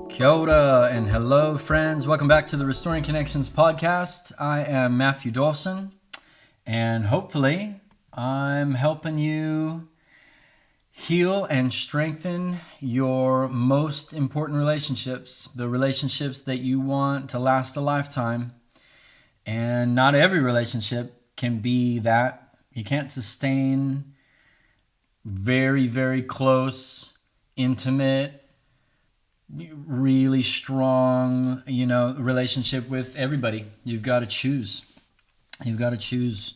Kia ora and hello, friends. Welcome back to the Restoring Connections podcast. I am Matthew Dawson, and hopefully I'm helping you heal and strengthen your most important relationships, the relationships that you want to last a lifetime. And not every relationship can be that. You can't sustain very, very close, intimate, really strong, relationship with everybody. You've got to choose. You've got to choose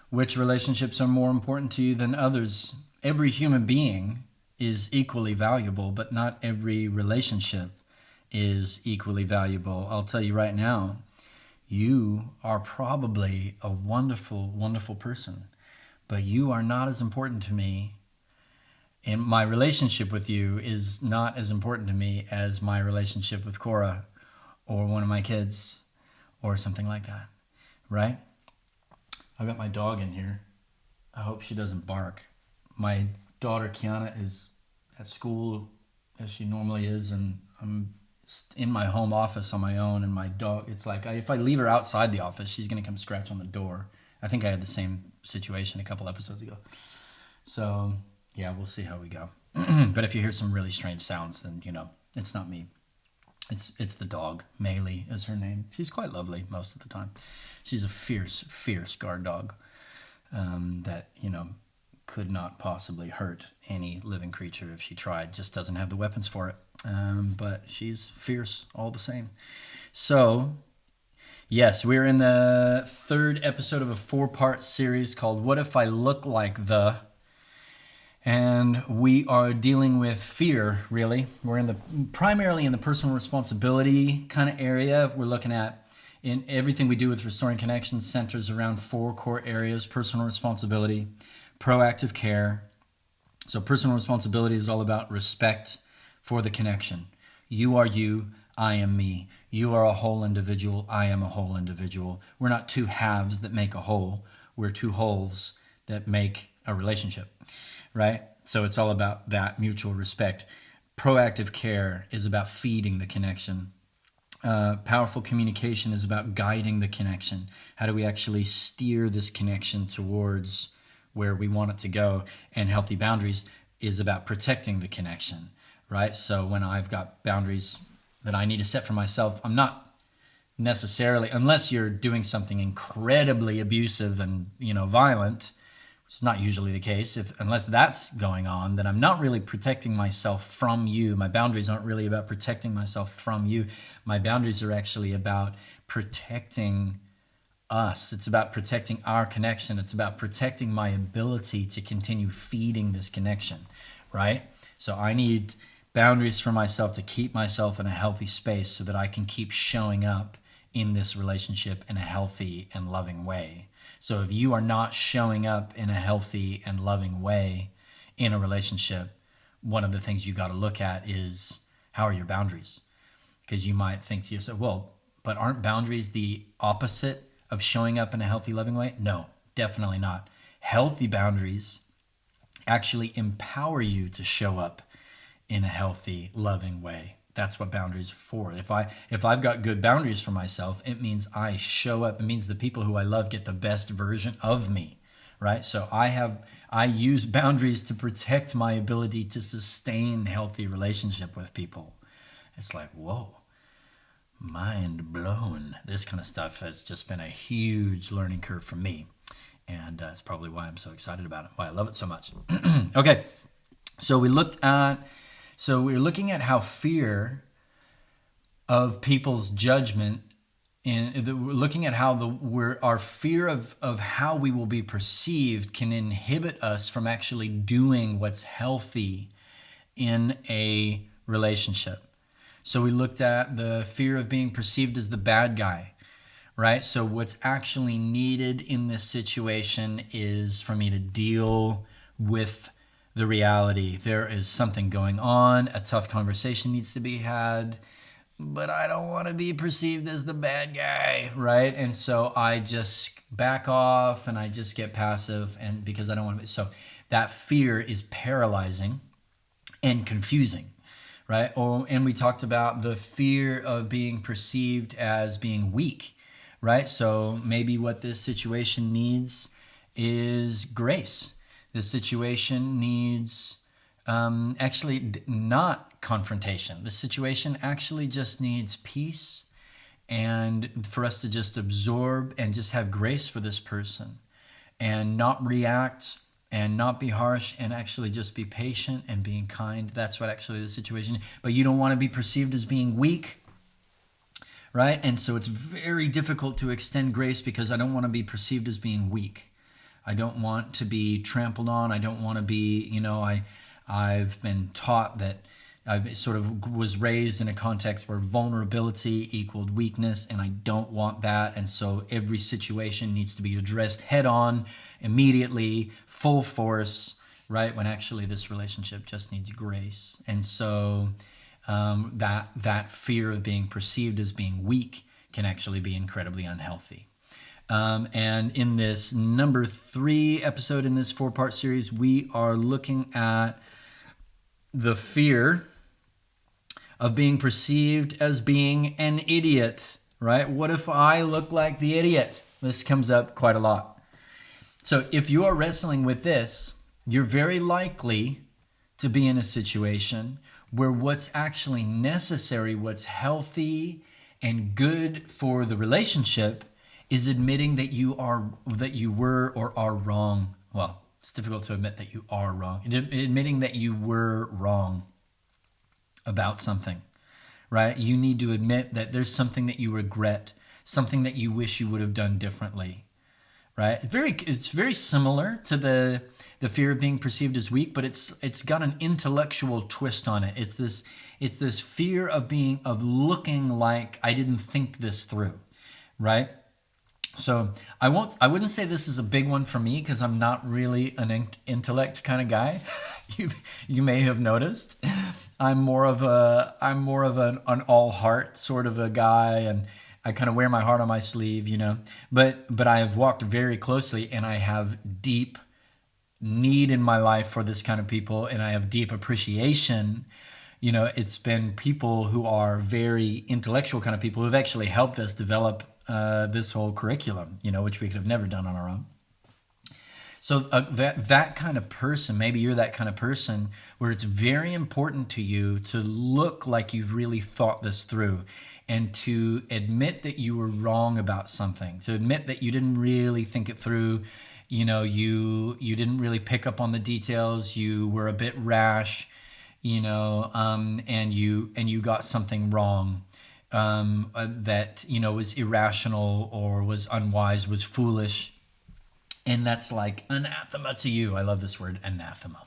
which relationships are more important to you than others. Every human being is equally valuable, but not every relationship is equally valuable. I'll tell you right now, you are probably a wonderful, wonderful person, but you are not as important to me. And my relationship with you is not as important to me as my relationship with Cora or one of my kids or something like that, right? I've got my dog in here. I hope she doesn't bark. My daughter Kiana is at school as she normally is, and I'm in my home office on my own, and my dog, it's like if I leave her outside the office, she's going to come scratch on the door. I think I had the same situation a couple episodes ago. So yeah, we'll see how we go. But if you hear some really strange sounds, then it's not me. It's the dog. Maylee is her name. She's quite lovely most of the time. She's a fierce, fierce guard dog that could not possibly hurt any living creature if she tried. Just doesn't have the weapons for it. But she's fierce all the same. So yes, we're in the third episode of a 4-part series called "What If I Look Like the." And we are dealing with fear, really. We're primarily in the personal responsibility kind of area. We're looking at, in everything we do with Restoring Connections, centers around 4 core areas: personal responsibility, proactive care. So personal responsibility is all about respect for the connection. You are you, I am me. You are a whole individual, I am a whole individual. We're not 2 halves that make a whole. We're 2 wholes that make a relationship. Right? So it's all about that mutual respect. Proactive care is about feeding the connection. Powerful communication is about guiding the connection. How do we actually steer this connection towards where we want it to go? And healthy boundaries is about protecting the connection, right? So when I've got boundaries that I need to set for myself, I'm not necessarily, unless you're doing something incredibly abusive and violent. It's not usually the case. Unless that's going on, then I'm not really protecting myself from you. My boundaries aren't really about protecting myself from you. My boundaries are actually about protecting us. It's about protecting our connection. It's about protecting my ability to continue feeding this connection, right? So I need boundaries for myself to keep myself in a healthy space so that I can keep showing up in this relationship in a healthy and loving way. So if you are not showing up in a healthy and loving way in a relationship, one of the things you got to look at is, how are your boundaries? Because you might think to yourself, well, but aren't boundaries the opposite of showing up in a healthy, loving way? No, definitely not. Healthy boundaries actually empower you to show up in a healthy, loving way. That's what boundaries are for. If I've got good boundaries for myself, it means I show up. It means the people who I love get the best version of me, right? So I use boundaries to protect my ability to sustain healthy relationship with people. It's like, whoa, mind blown. This kind of stuff has just been a huge learning curve for me. And that's probably why I'm so excited about it, why I love it so much. Okay, so we're looking at how fear of people's judgment, and we're looking at how our fear of how we will be perceived can inhibit us from actually doing what's healthy in a relationship. So we looked at the fear of being perceived as the bad guy, right? So what's actually needed in this situation is for me to deal with the reality. There is something going on. A tough conversation needs to be had, but I don't want to be perceived as the bad guy, right? And so I just back off and I just get passive, and because I don't want to be. So that fear is paralyzing and confusing, right? Oh, and we talked about the fear of being perceived as being weak, right? So maybe what this situation needs is grace. This situation needs not confrontation. The situation actually just needs peace, and for us to just absorb and just have grace for this person and not react and not be harsh and actually just be patient and being kind. That's what actually the situation. But you don't want to be perceived as being weak, right? And so it's very difficult to extend grace because I don't want to be perceived as being weak. I don't want to be trampled on. I don't want to be, I've been taught that I sort of was raised in a context where vulnerability equaled weakness, and I don't want that. And so every situation needs to be addressed head on, immediately, full force, right? When actually this relationship just needs grace. And so that fear of being perceived as being weak can actually be incredibly unhealthy. And in this number 3 episode in this 4-part series, we are looking at the fear of being perceived as being an idiot, right? What if I look like the idiot? This comes up quite a lot. So if you are wrestling with this, you're very likely to be in a situation where what's actually necessary, what's healthy and good for the relationship is admitting that you were or are wrong. Well, it's difficult to admit that you are wrong. Admitting that you were wrong about something, right? You need to admit that there's something that you regret, something that you wish you would have done differently, right? It's very similar to the fear of being perceived as weak, but it's got an intellectual twist on it. It's this fear of looking like I didn't think this through, right? So I wouldn't say this is a big one for me because I'm not really an intellect kind of guy. You may have noticed. I'm more of an all heart sort of a guy, and I kind of wear my heart on my sleeve, But I have walked very closely, and I have deep need in my life for this kind of people, and I have deep appreciation. It's been people who are very intellectual kind of people who have actually helped us develop this whole curriculum, which we could have never done on our own. So that kind of person, maybe you're that kind of person where it's very important to you to look like you've really thought this through and to admit that you were wrong about something, to admit that you didn't really think it through. You didn't really pick up on the details. You were a bit rash, and you got something wrong. That was irrational or was unwise, was foolish, and that's like anathema to you. I love this word, anathema.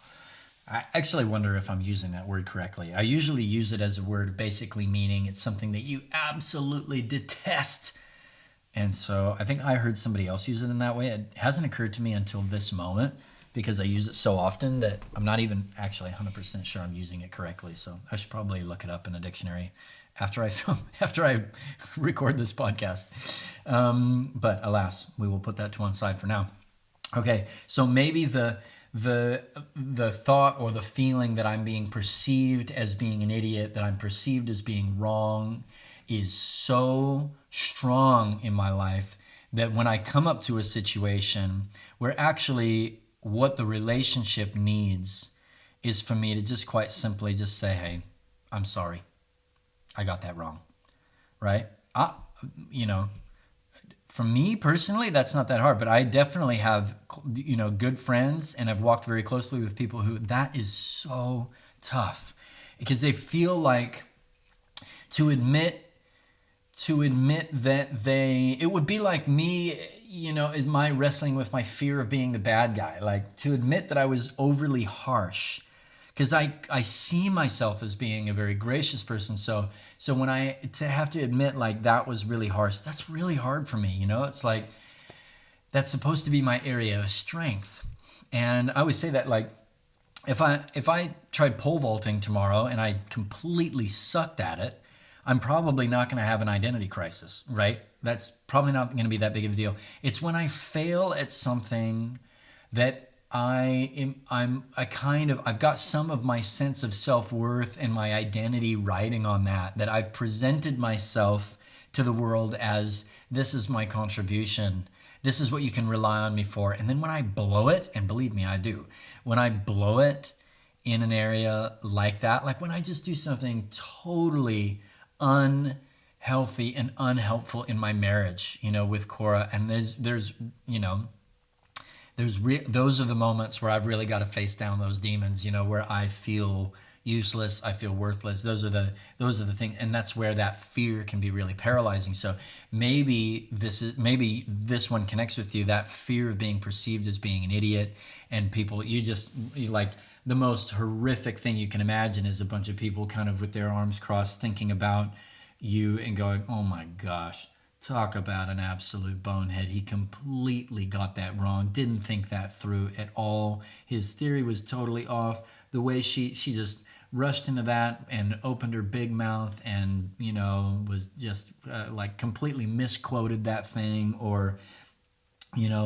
I actually wonder if I'm using that word correctly. I usually use it as a word basically meaning it's something that you absolutely detest. And so I think I heard somebody else use it in that way. It hasn't occurred to me until this moment because I use it so often that I'm not even actually 100% sure I'm using it correctly. So I should probably look it up in a dictionary after I record this podcast. But alas, we will put that to one side for now. Okay, so maybe the thought or the feeling that I'm being perceived as being an idiot, that I'm perceived as being wrong, is so strong in my life that when I come up to a situation where actually what the relationship needs is for me to just quite simply just say, hey, I'm sorry. I got that wrong, right? For me personally, that's not that hard, but I definitely have, good friends, and I've walked very closely with people who that is so tough because they feel like to admit that it would be like me, is my wrestling with my fear of being the bad guy, like to admit that I was overly harsh. Because I see myself as being a very gracious person. So when to have to admit like that was really harsh, that's really hard for me. It's like that's supposed to be my area of strength. And I always say that like if I tried pole vaulting tomorrow and I completely sucked at it, I'm probably not going to have an identity crisis, right? That's probably not going to be that big of a deal. It's when I fail at something that I've got some of my sense of self-worth and my identity riding on that I've presented myself to the world as, this is my contribution. This is what you can rely on me for. And then when I blow it, and believe me, I do, when I blow it in an area like that, like when I just do something totally unhealthy and unhelpful in my marriage, with Cora, and there's those are the moments where I've really got to face down those demons, where I feel useless, I feel worthless. Those are the things, and that's where that fear can be really paralyzing. So maybe this one connects with you, that fear of being perceived as being an idiot, and people, you like, the most horrific thing you can imagine is a bunch of people kind of with their arms crossed thinking about you and going, oh my gosh, talk about an absolute bonehead. He completely got that wrong. Didn't think that through at all. His theory was totally off. The way she just rushed into that and opened her big mouth and, was just like completely misquoted that thing, or,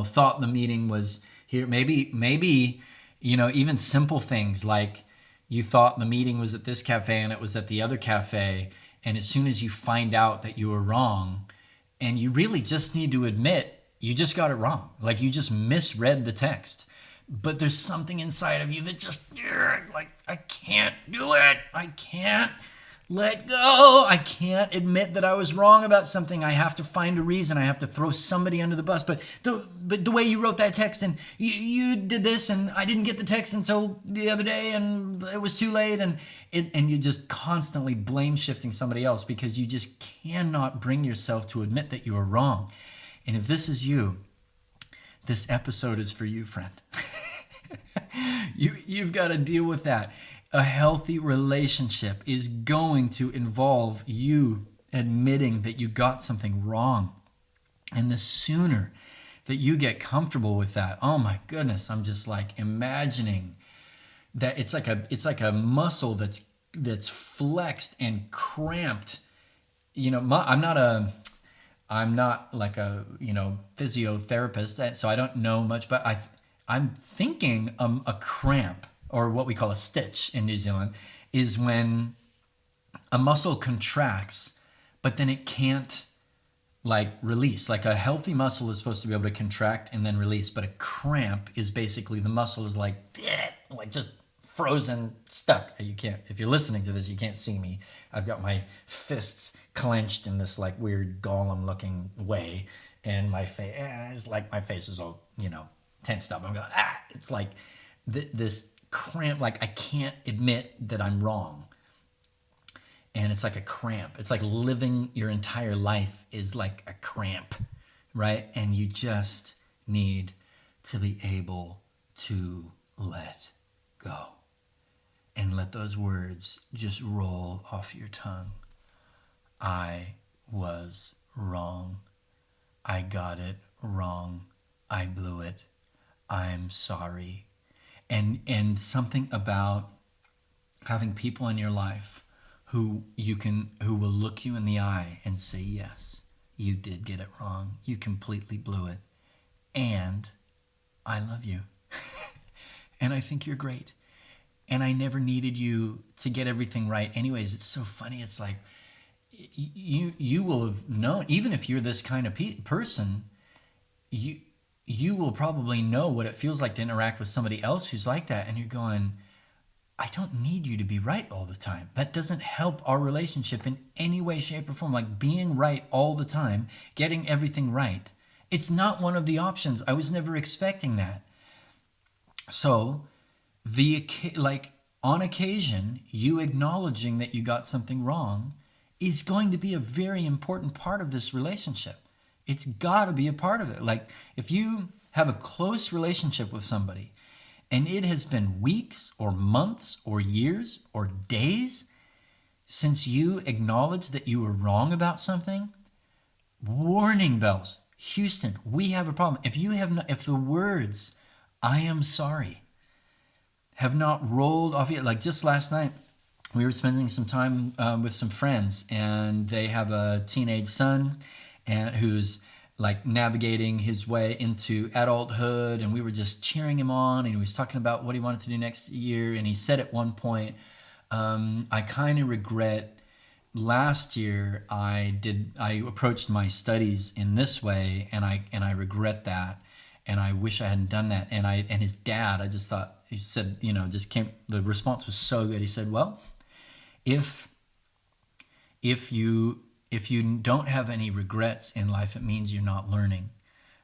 thought the meeting was here. Maybe, even simple things like you thought the meeting was at this cafe and it was at the other cafe. And as soon as you find out that you were wrong, and you really just need to admit you just got it wrong. Like you just misread the text. But there's something inside of you that just, like, I can't do it. I can't let go. I can't admit that I was wrong about something. I have to find a reason. I have to throw somebody under the bus. But the way you wrote that text, and you did this, and I didn't get the text until the other day, and it was too late. And you're just constantly blame shifting somebody else because you just cannot bring yourself to admit that you are wrong. And if this is you, this episode is for you, friend. You've got to deal with that. A healthy relationship is going to involve you admitting that you got something wrong. And the sooner that you get comfortable with that, oh my goodness, I'm just like imagining that it's like a muscle that's flexed and cramped. I'm not like a physiotherapist, so I don't know much, but I'm thinking a cramp, or what we call a stitch in New Zealand, is when a muscle contracts, but then it can't like release. Like a healthy muscle is supposed to be able to contract and then release, but a cramp is basically the muscle is like just frozen, stuck. You can't, if you're listening to this, you can't see me. I've got my fists clenched in this like weird golem looking way, and my face is like, my face is all, tensed up. I'm going, it's like this cramp, like I can't admit that I'm wrong. And it's like a cramp. It's like living your entire life is like a cramp, right? And you just need to be able to let go and let those words just roll off your tongue. I was wrong. I got it wrong. I blew it. I'm sorry. And something about having people in your life who will look you in the eye and say, yes, you did get it wrong. You completely blew it. And I love you. And I think you're great. And I never needed you to get everything right. Anyways, it's so funny. It's like you will have known, even if you're this kind of person, you will probably know what it feels like to interact with somebody else who's like that. And you're going, I don't need you to be right all the time. That doesn't help our relationship in any way, shape, or form. Like being right all the time, getting everything right. It's not one of the options. I was never expecting that. So on occasion, you acknowledging that you got something wrong is going to be a very important part of this relationship. It's got to be a part of it. Like if you have a close relationship with somebody and it has been weeks or months or years or days since you acknowledged that you were wrong about something, warning bells. Houston, we have a problem. If the words, I am sorry, have not rolled off yet, like just last night, we were spending some time with some friends, and they have a teenage son and who's like navigating his way into adulthood, and we were just cheering him on, and he was talking about what he wanted to do next year. And he said at one point, I kind of regret last year I approached my studies in this way, and I regret that, and I wish I hadn't done that. And his dad, I just thought, he said, just came, the response was so good. He said, well, if you don't have any regrets in life, it means you're not learning,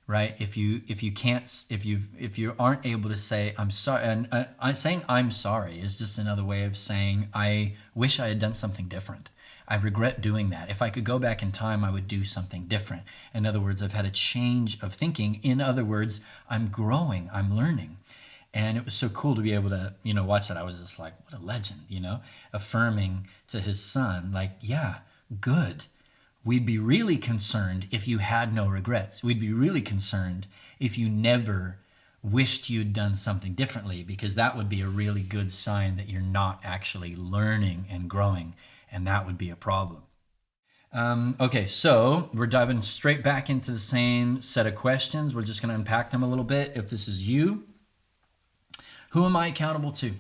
right? If you aren't able to say I'm sorry, and I'm saying I'm sorry is just another way of saying I wish I had done something different. I regret doing that. If I could go back in time, I would do something different. In other words, I've had a change of thinking. In other words, I'm growing, I'm learning. And it was so cool to be able to, watch that. I was just like, what a legend, affirming to his son, like, yeah, good. We'd be really concerned if you had no regrets. We'd be really concerned if you never wished you'd done something differently, because that would be a really good sign that you're not actually learning and growing, and that would be a problem. Okay, so we're diving straight back into the same set of questions. We're just going to unpack them a little bit. If this is you, who am I accountable to?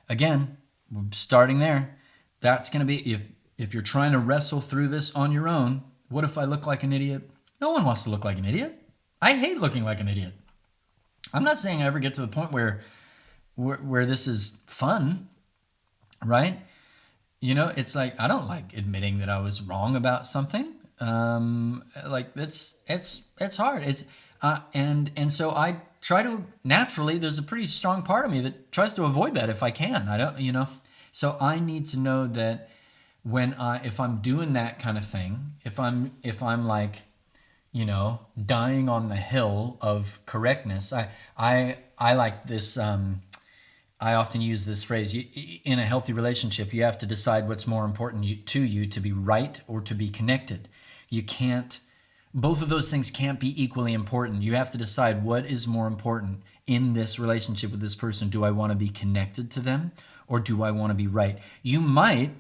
Again, we're starting there. That's going to be, if you're trying to wrestle through this on your own, what if I look like an idiot? No one wants to look like an idiot. I hate looking like an idiot. I'm not saying I ever get to the point where this is fun, right? It's like, I don't like admitting that I was wrong about something. Like it's hard. And so I try to, naturally, there's a pretty strong part of me that tries to avoid that if I can. I don't, so I need to know that if I'm doing that kind of thing, if I'm like, dying on the hill of correctness, I like this, I often use this phrase, in a healthy relationship, you have to decide what's more important to you, to be right or to be connected. Both of those things can't be equally important. You have to decide what is more important in this relationship with this person. Do I want to be connected to them, or do I want to be right? You might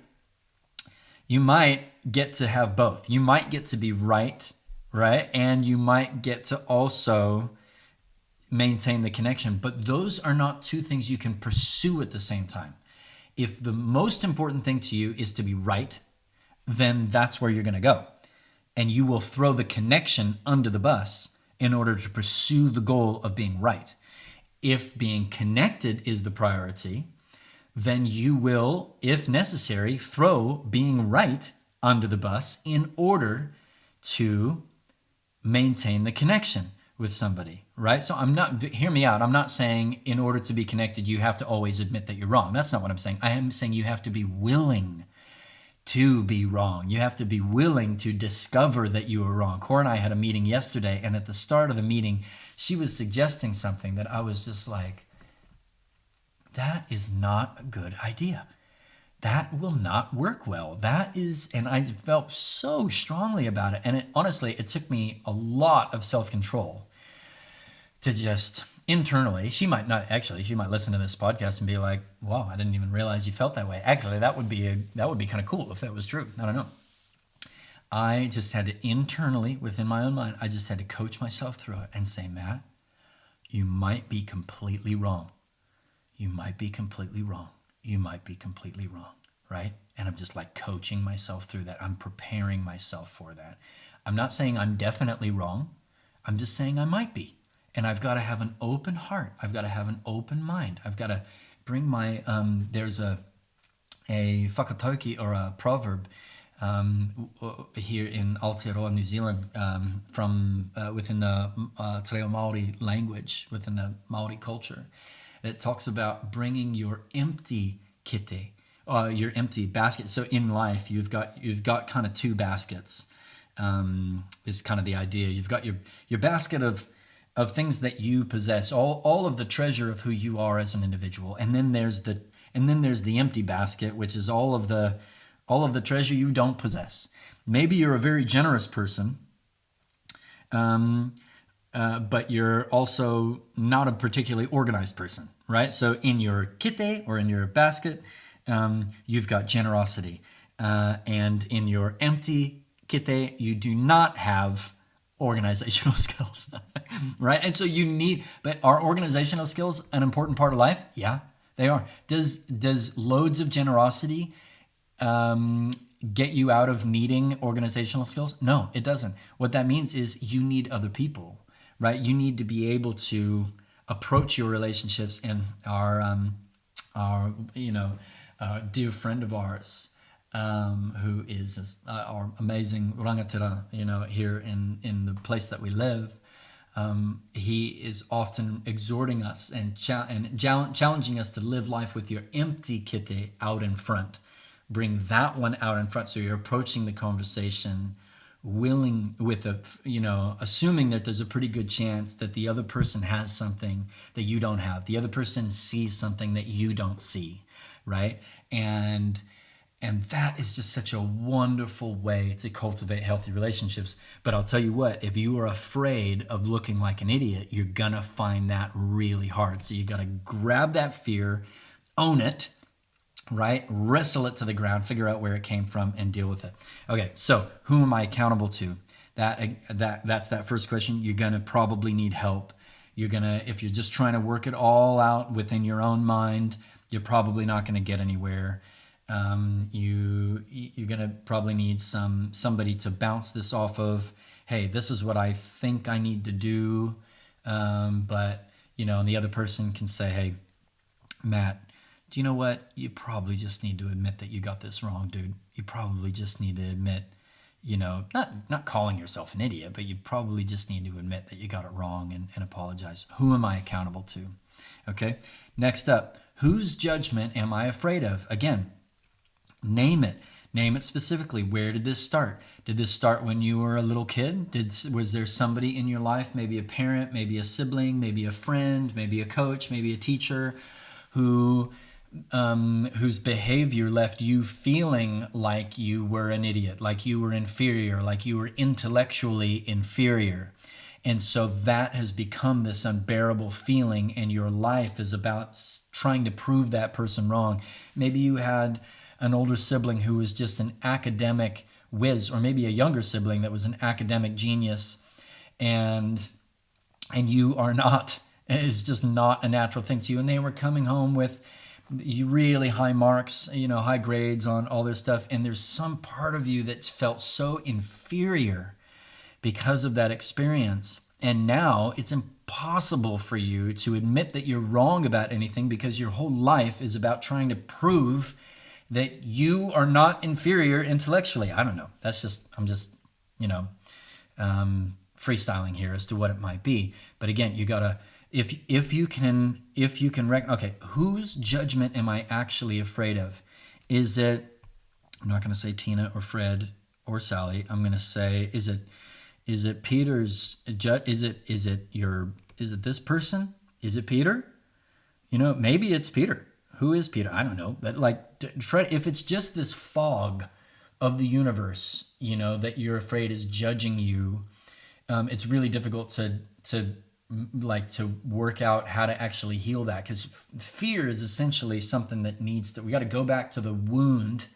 get to have both. You might get to be right? And you might get to also maintain the connection. But those are not two things you can pursue at the same time. If the most important thing to you is to be right, then that's where you're going to go. And you will throw the connection under the bus in order to pursue the goal of being right. If being connected is the priority, then you will, if necessary, throw being right under the bus in order to maintain the connection with somebody, right? So hear me out. I'm not saying in order to be connected, you have to always admit that you're wrong. That's not what I'm saying. I am saying you have to be willing to be wrong. You have to be willing to discover that you were wrong. Cora and I had a meeting yesterday, and at the start of the meeting, she was suggesting something that I was just like, that is not a good idea. That will not work well. And I felt so strongly about it. And honestly, it took me a lot of self-control to just internally, she might listen to this podcast and be like, wow, I didn't even realize you felt that way. Actually, that would be kind of cool if that was true. I don't know. I just had to internally, within my own mind, I just had to coach myself through it and say, Matt, you might be completely wrong. You might be completely wrong. You might be completely wrong, right? And I'm just like coaching myself through that. I'm preparing myself for that. I'm not saying I'm definitely wrong. I'm just saying I might be. And I've got to have an open heart. I've got to have an open mind. I've got to bring my, there's a whakatauki, or a proverb here in Aotearoa, New Zealand, from within the Te Reo Māori language, within the Māori culture. It talks about bringing your empty kite, your empty basket. So in life, you've got kind of two baskets. Is kind of the idea. You've got your basket of things that you possess, all of the treasure of who you are as an individual, and then there's the empty basket, which is all of the treasure you don't possess. Maybe you're a very generous person, but you're also not a particularly organized person, right? So in your kite, or in your basket, you've got generosity, and in your empty kite, you do not have organizational skills, right? And so but are organizational skills an important part of life? Yeah, they are. Does loads of generosity get you out of needing organizational skills? No, it doesn't. What that means is you need other people, right? You need to be able to approach your relationships. And our dear friend of ours, who is our amazing rangatira, here in the place that we live, he is often exhorting us and challenging us to live life with your empty kite out in front. Bring that one out in front, so you're approaching the conversation willing with assuming that there's a pretty good chance that the other person has something that you don't have. The other person sees something that you don't see, right? And that is just such a wonderful way to cultivate healthy relationships. But I'll tell you what, if you are afraid of looking like an idiot, you're gonna find that really hard. So you gotta grab that fear, own it, right? Wrestle it to the ground, figure out where it came from, and deal with it. Okay, so who am I accountable to? That's that first question. You're gonna probably need help. If you're just trying to work it all out within your own mind, you're probably not gonna get anywhere. You're gonna probably need somebody to bounce this off of. Hey, this is what I think I need to do, but and the other person can say, hey, Matt, do you know what? You probably just need to admit that you got this wrong, dude. You probably just need to admit, not calling yourself an idiot, but you probably just need to admit that you got it wrong and apologize. Who am I accountable to? Okay. Next up, whose judgment am I afraid of? Again, name it. Name it specifically. Where did this start? Did this start when you were a little kid? Was there somebody in your life, maybe a parent, maybe a sibling, maybe a friend, maybe a coach, maybe a teacher, whose behavior left you feeling like you were an idiot, like you were inferior, like you were intellectually inferior? And so that has become this unbearable feeling, and your life is about trying to prove that person wrong. Maybe you had an older sibling who was just an academic whiz, or maybe a younger sibling that was an academic genius, and you are not. It's just not a natural thing to you. And they were coming home with really high marks, high grades on all this stuff. And there's some part of you that's felt so inferior because of that experience. And now it's impossible for you to admit that you're wrong about anything, because your whole life is about trying to prove that you are not inferior intellectually. I don't know. I'm just freestyling here as to what it might be. But again, you gotta, if you can okay, whose judgment am I actually afraid of? Is it, I'm not going to say Tina or Fred or Sally. I'm going to say, is it Peter's, is it this person? Is it Peter? Maybe it's Peter. Who is Peter? I don't know. But Fred, if it's just this fog of the universe, that you're afraid is judging you, it's really difficult to work out how to actually heal that, because fear is essentially something that we got to go back to the wound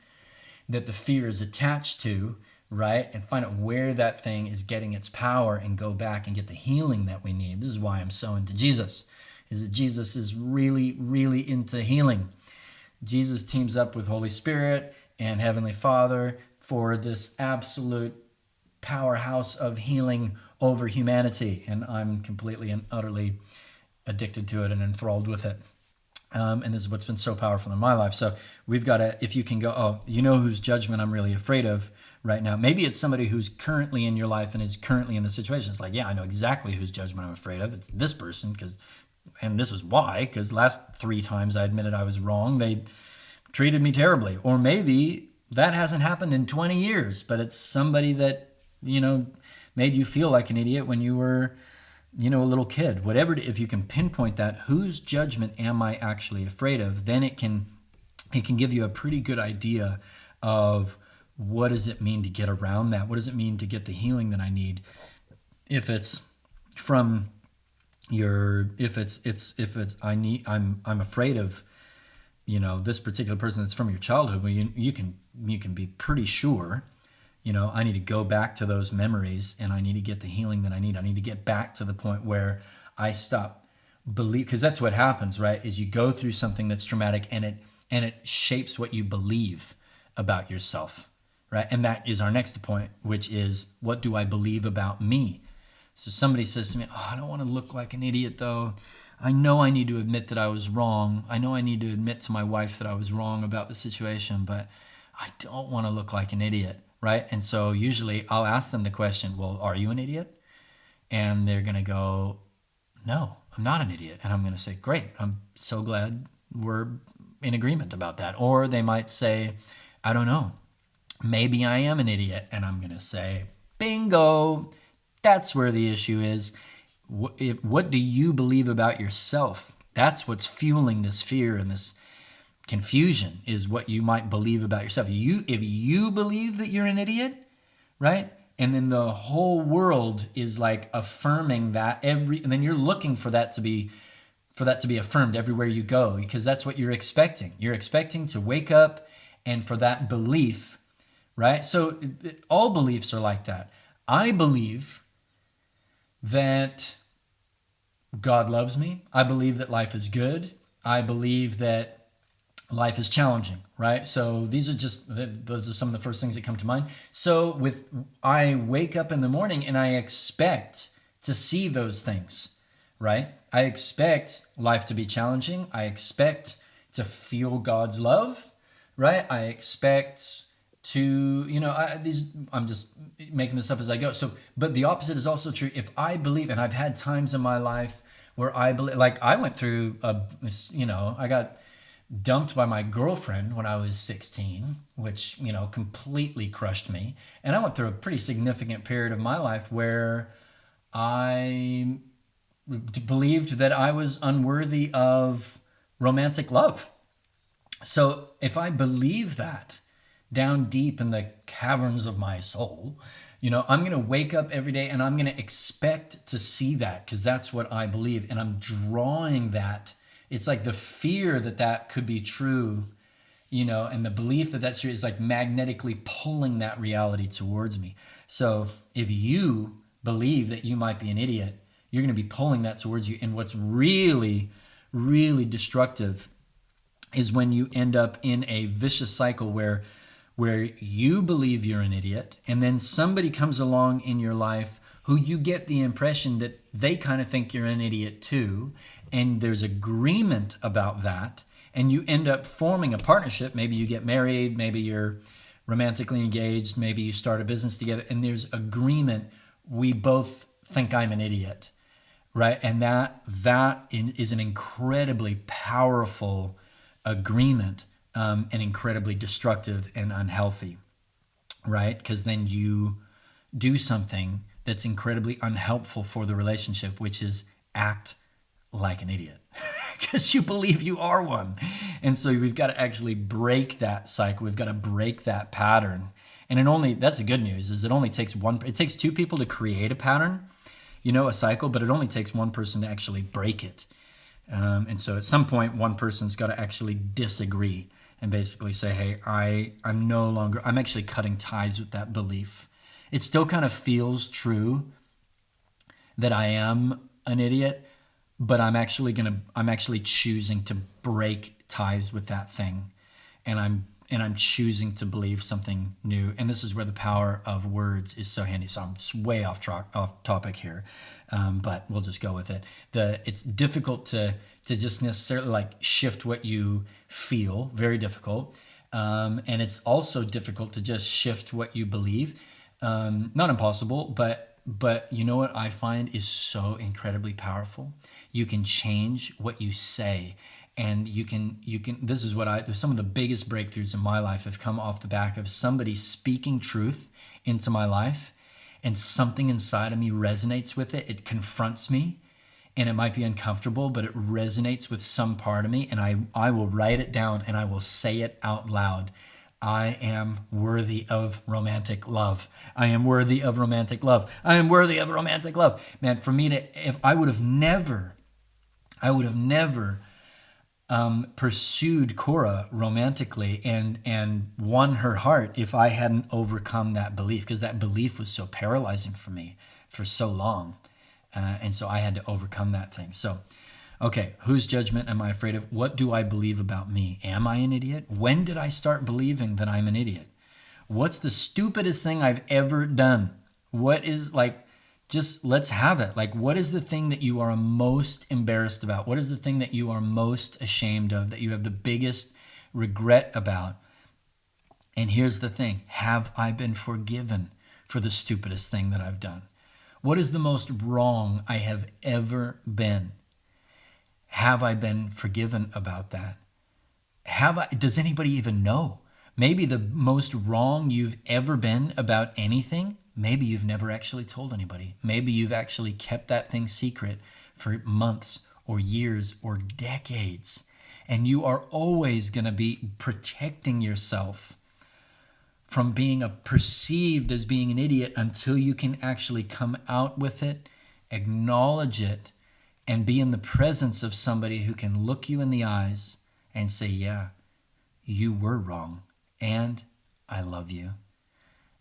that the fear is attached to, right? And find out where that thing is getting its power, and go back and get the healing that we need. This is why I'm so into Jesus, is that Jesus is really, really into healing. Jesus teams up with Holy Spirit and Heavenly Father for this absolute powerhouse of healing over humanity. And I'm completely and utterly addicted to it and enthralled with it. And this is what's been so powerful in my life. So we've got to, if you can go, whose judgment I'm really afraid of right now. Maybe it's somebody who's currently in your life and is currently in the situation. It's like, yeah, I know exactly whose judgment I'm afraid of. It's this person, and this is why, because last 3 times I admitted I was wrong, they treated me terribly. Or maybe that hasn't happened in 20 years, but it's somebody that, made you feel like an idiot when you were, a little kid. Whatever, if you can pinpoint that, whose judgment am I actually afraid of, then it can give you a pretty good idea of what does it mean to get around that? What does it mean to get the healing that I need? If it's from I'm afraid of, this particular person that's from your childhood, well, you can be pretty sure, I need to go back to those memories, and I need to get the healing that I need. I need to get back to the point where I stop believe, because that's what happens, right? Is you go through something that's traumatic, and it shapes what you believe about yourself, right? And that is our next point, which is, what do I believe about me? So somebody says to me, "Oh, I don't want to look like an idiot, though. I know I need to admit that I was wrong. I know I need to admit to my wife that I was wrong about the situation, but I don't want to look like an idiot," right? And so usually I'll ask them the question, "Well, are you an idiot?" And they're going to go, "No, I'm not an idiot." And I'm going to say, "Great. I'm so glad we're in agreement about that." Or they might say, "I don't know. Maybe I am an idiot." And I'm going to say, "Bingo. That's where the issue is. What do you believe about yourself? That's what's fueling this fear and this confusion, is what you might believe about yourself. If you believe that you're an idiot, right? And then the whole world is like affirming that and then you're looking for that to be affirmed everywhere you go, because that's what you're expecting. You're expecting to wake up and for that belief, right? So all beliefs are like that. I believe that God loves me. I believe that life is good. I believe that life is challenging, right? So those are some of the first things that come to mind. So I wake up in the morning and I expect to see those things, right? I expect life to be challenging. I expect to feel God's love, right? I expect to, I'm just making this up as I go. So, but the opposite is also true. If I believe, and I've had times in my life where I believe, like I went through I got dumped by my girlfriend when I was 16, which, completely crushed me. And I went through a pretty significant period of my life where I believed that I was unworthy of romantic love. So if I believe that down deep in the caverns of my soul, I'm going to wake up every day and I'm going to expect to see that, because that's what I believe. And I'm drawing that. It's like the fear that could be true, and the belief that that's true is like magnetically pulling that reality towards me. So if you believe that you might be an idiot, you're going to be pulling that towards you. And what's really, really destructive is when you end up in a vicious cycle where you believe you're an idiot, and then somebody comes along in your life who you get the impression that they kind of think you're an idiot too, and there's agreement about that, and you end up forming a partnership. Maybe you get married, maybe you're romantically engaged, maybe you start a business together, and there's agreement. We both think I'm an idiot, right? And that is an incredibly powerful agreement, and incredibly destructive and unhealthy, right? Because then you do something that's incredibly unhelpful for the relationship, which is act like an idiot, because you believe you are one. And so we've got to actually break that cycle. We've got to break that pattern. And that's the good news, is it takes two people to create a pattern, a cycle, but it only takes one person to actually break it. And so at some point, one person's got to actually disagree and basically say, "Hey, I'm actually cutting ties with that belief. It still kind of feels true that I am an idiot, but I'm actually choosing to break ties with that thing. And I'm choosing to believe something new." And this is where the power of words is so handy. So I'm way off topic here, but we'll just go with it. It's difficult to just necessarily like shift what you feel, very difficult. And it's also difficult to just shift what you believe. Not impossible, but you know what I find is so incredibly powerful? You can change what you say. And you can, some of the biggest breakthroughs in my life have come off the back of somebody speaking truth into my life, and something inside of me resonates with it. It confronts me, and it might be uncomfortable, but it resonates with some part of me, and I will write it down and I will say it out loud. I am worthy of romantic love. I am worthy of romantic love. I am worthy of romantic love. Man, for me if I would have never pursued Cora romantically and won her heart if I hadn't overcome that belief, because that belief was so paralyzing for me for so long. And so I had to overcome that thing. So, okay, whose judgment am I afraid of? What do I believe about me? Am I an idiot? When did I start believing that I'm an idiot? What's the stupidest thing I've ever done? What is like, just let's have it. Like, what is the thing that you are most embarrassed about? What is the thing that you are most ashamed of, that you have the biggest regret about? And here's the thing. Have I been forgiven for the stupidest thing that I've done? What is the most wrong I have ever been? Have I been forgiven about that? Does anybody even know? Maybe the most wrong you've ever been about anything, maybe you've never actually told anybody. Maybe you've actually kept that thing secret for months or years or decades. And you are always going to be protecting yourself from being perceived as being an idiot until you can actually come out with it, acknowledge it, and be in the presence of somebody who can look you in the eyes and say, yeah, you were wrong, and I love you,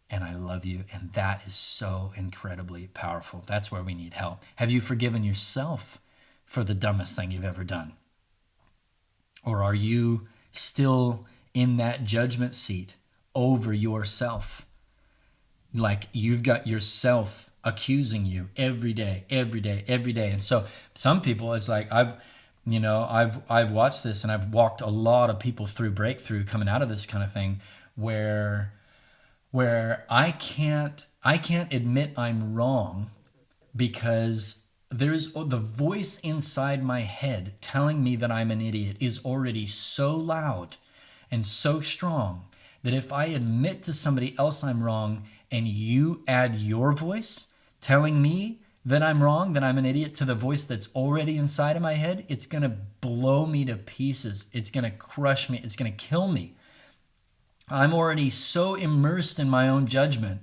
and I love you. And that is so incredibly powerful. That's where we need help. Have you forgiven yourself for the dumbest thing you've ever done? Or are you still in that judgment seat over yourself? Like you've got yourself accusing you every day. And so some people, it's like I've watched this, and I've walked a lot of people through breakthrough coming out of this kind of thing where I can't admit I'm wrong because there's the voice inside my head telling me that I'm an idiot is already so loud and so strong that if I admit to somebody else I'm wrong and you add your voice telling me that I'm wrong, that I'm an idiot, to the voice that's already inside of my head, it's going to blow me to pieces. It's going to crush me. It's going to kill me. I'm already so immersed in my own judgment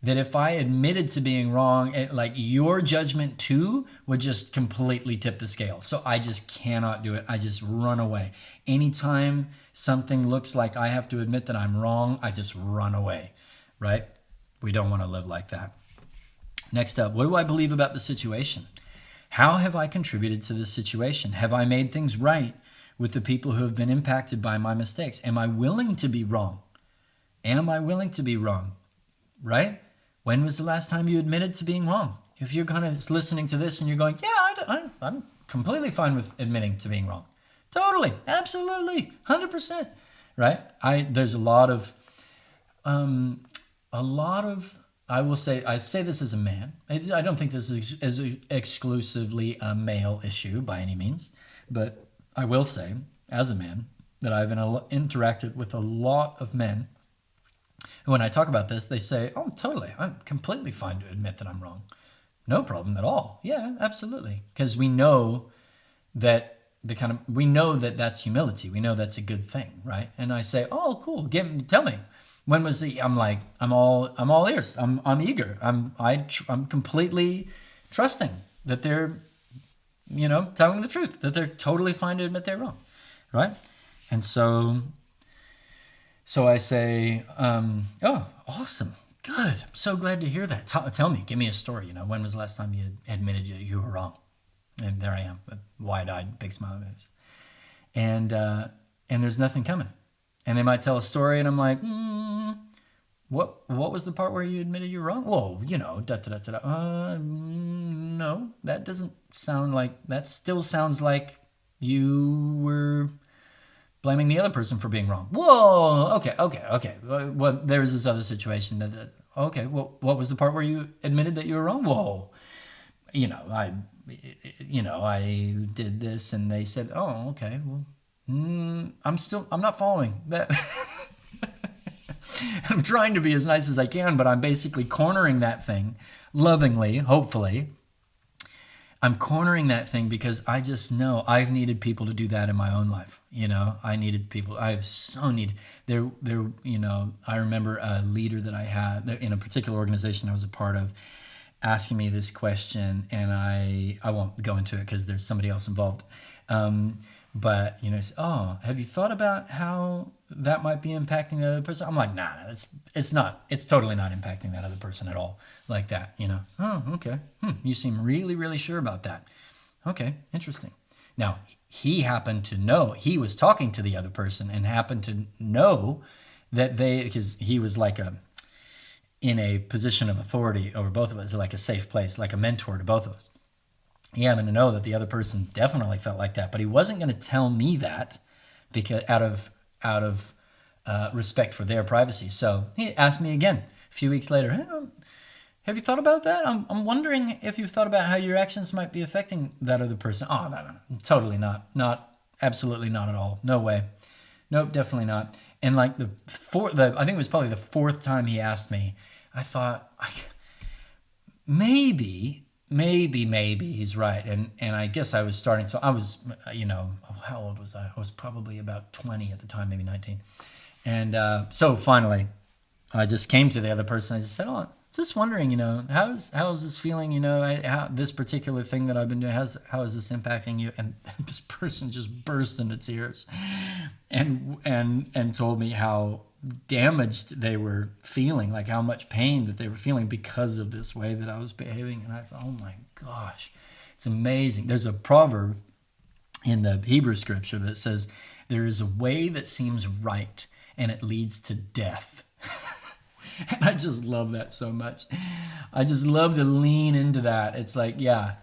that if I admitted to being wrong, like your judgment too would just completely tip the scale. So I just cannot do it. I just run away. Anytime something looks like I have to admit that I'm wrong, I just run away, right? We don't want to live like that. Next up, what do I believe about the situation? How have I contributed to this situation? Have I made things right with the people who have been impacted by my mistakes? Am I willing to be wrong? Am I willing to be wrong? Right? When was the last time you admitted to being wrong? If you're kind of listening to this and you're going, yeah, I'm completely fine with admitting to being wrong. Totally, absolutely, 100%. Right? There's a lot of, I will say, I say this as a man. I don't think this is exclusively a male issue by any means, but I will say, as a man, that I've interacted with a lot of men. And when I talk about this, they say, oh, totally, I'm completely fine to admit that I'm wrong. No problem at all. Yeah, absolutely. Because we know that that's humility. We know that's a good thing, right? And I say, oh, cool. Tell me. When was I'm like, I'm all ears. I'm eager. I'm completely trusting that they're, telling the truth, that they're totally fine to admit they're wrong, right? And so I say, oh, awesome, good. I'm so glad to hear that. Tell me, give me a story. When was the last time you admitted you were wrong? And there I am, with wide-eyed, big smile on my face. And there's nothing coming. And they might tell a story, and I'm like, what was the part where you admitted you're wrong? Whoa, no, that doesn't sound like, that still sounds like you were blaming the other person for being wrong. Whoa, okay. Well, there's this other situation okay, well, what was the part where you admitted that you were wrong? Whoa, I did this, and they said, oh, okay, well, I'm not following that. I'm trying to be as nice as I can, but I'm basically cornering that thing lovingly, hopefully. I'm cornering that thing because I just know I've needed people to do that in my own life. I needed people. I've so needed there. I remember a leader that I had in a particular organization I was a part of asking me this question, and I won't go into it because there's somebody else involved. But, oh, have you thought about how that might be impacting the other person? I'm like, nah, it's not. It's totally not impacting that other person at all like that. Oh, okay. You seem really, really sure about that. Okay, interesting. Now, he happened to know, he was talking to the other person and happened to know that because he was like in a position of authority over both of us, like a safe place, like a mentor to both of us. He happened to know that the other person definitely felt like that, but he wasn't going to tell me that because out of respect for their privacy. So he asked me again a few weeks later, hey, have you thought about that? I'm wondering if you've thought about how your actions might be affecting that other person. Oh, no, totally not. Absolutely not at all. No way. Nope, definitely not. And like I think it was probably the fourth time he asked me, I thought, maybe he's right. And I guess I was starting to, I was, how old was I? I was probably about 20 at the time, maybe 19. And so finally, I just came to the other person. I just said, oh, just wondering, how is this feeling, how this particular thing that I've been doing, how is this impacting you? And this person just burst into tears and told me how damaged they were feeling, like how much pain that they were feeling because of this way that I was behaving. And I thought, oh my gosh, it's amazing. There's a proverb in the Hebrew scripture that says, there is a way that seems right and it leads to death. And I just love that so much. I just love to lean into that. It's like, yeah,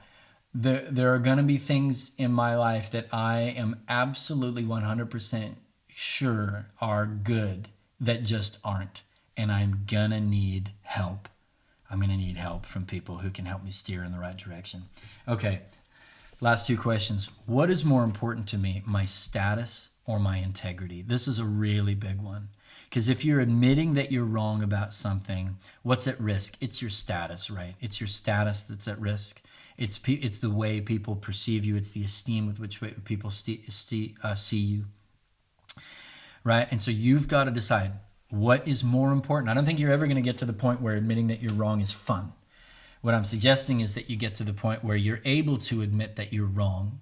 there are going to be things in my life that I am absolutely 100% sure are good that just aren't. And I'm going to need help. I'm going to need help from people who can help me steer in the right direction. Okay, last two questions. What is more important to me, my status or my integrity? This is a really big one. Because if you're admitting that you're wrong about something, what's at risk? It's your status, right? It's your status that's at risk. It's the way people perceive you. It's the esteem with which people see you, right? And so you've got to decide what is more important. I don't think you're ever going to get to the point where admitting that you're wrong is fun. What I'm suggesting is that you get to the point where you're able to admit that you're wrong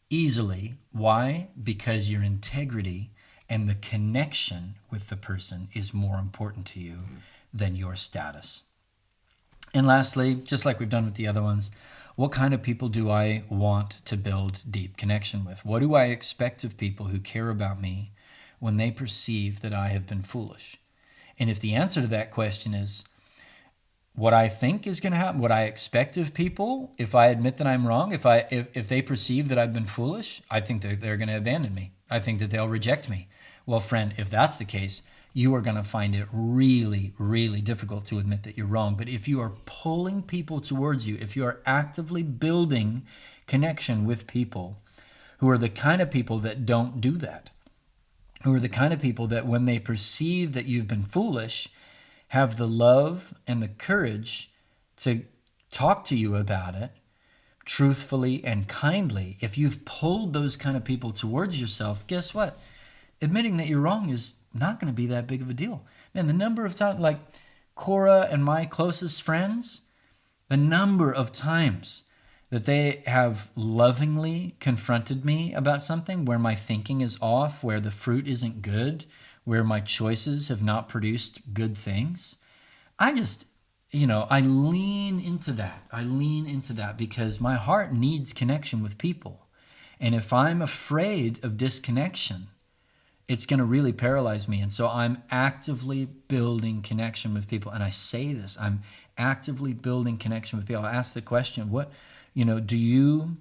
easily. Why? Because your integrity and the connection with the person is more important to you than your status. And lastly, just like we've done with the other ones, what kind of people do I want to build deep connection with? What do I expect of people who care about me when they perceive that I have been foolish? And if the answer to that question is what I think is going to happen, what I expect of people, if I admit that I'm wrong, if they perceive that I've been foolish, I think they're going to abandon me. I think that they'll reject me. Well, friend, if that's the case, you are going to find it really, really difficult to admit that you're wrong. But if you are pulling people towards you, if you are actively building connection with people who are the kind of people that don't do that, who are the kind of people that when they perceive that you've been foolish, have the love and the courage to talk to you about it truthfully and kindly, if you've pulled those kind of people towards yourself, guess what? Admitting that you're wrong is not going to be that big of a deal. Man, the number of times, like Cora and my closest friends, the number of times that they have lovingly confronted me about something where my thinking is off, where the fruit isn't good, where my choices have not produced good things, I just, I lean into that. I lean into that because my heart needs connection with people. And if I'm afraid of disconnection, it's going to really paralyze me. And so I'm actively building connection with people. And I say this, I'm actively building connection with people. I ask the question, will you,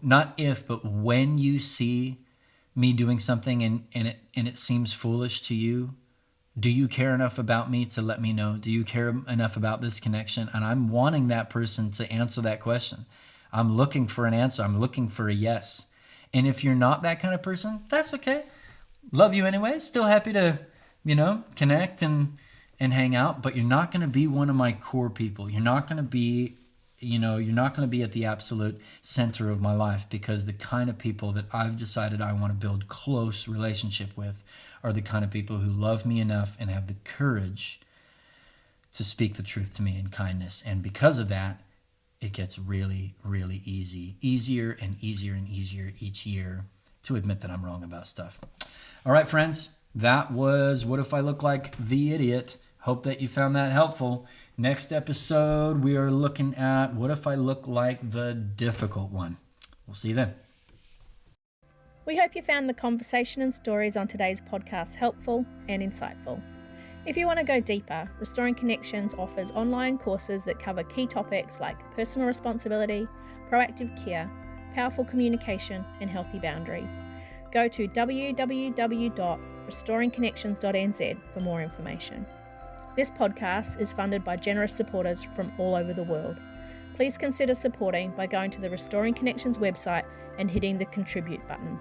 not if, but when you see me doing something and it seems foolish to you, do you care enough about me to let me know? Do you care enough about this connection? And I'm wanting that person to answer that question. I'm looking for an answer. I'm looking for a yes. And if you're not that kind of person, that's okay. Love you anyway. Still happy to, connect and hang out, but you're not going to be one of my core people. You're not going to be, you're not going to be at the absolute center of my life, because the kind of people that I've decided I want to build close relationship with are the kind of people who love me enough and have the courage to speak the truth to me in kindness. And because of that, it gets really, really easier and easier each year to admit that I'm wrong about stuff. All right, friends, that was What If I Look Like the Idiot? Hope that you found that helpful. Next episode, we are looking at what if I look like the difficult one. We'll see you then. We hope you found the conversation and stories on today's podcast helpful and insightful. If you want to go deeper, Restoring Connections offers online courses that cover key topics like personal responsibility, proactive care, powerful communication, and healthy boundaries. Go to www.restoringconnections.nz for more information. This podcast is funded by generous supporters from all over the world. Please consider supporting by going to the Restoring Connections website and hitting the Contribute button.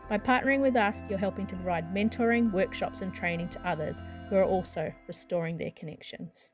By partnering with us, you're helping to provide mentoring, workshops, and training to others who are also restoring their connections.